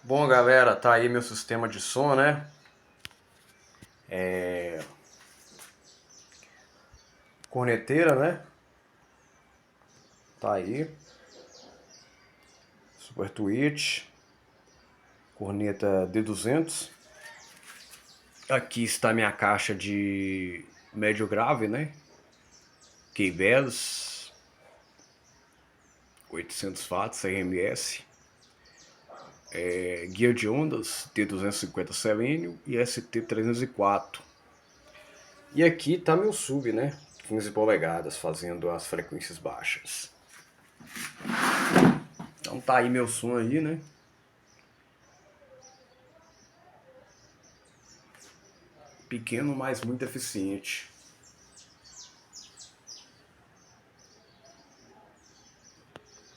Bom, galera, tá aí meu sistema de som, né? Corneteira, né? Tá aí. Super Twitch. Corneta D200. Aqui está minha caixa de médio grave, né? K-Bass. 800 watts, RMS. Guia de ondas T250 Selênio e ST304. E aqui tá meu sub, né? 15 polegadas, fazendo as frequências baixas. Então tá aí meu som aí, né? Pequeno, mas muito eficiente.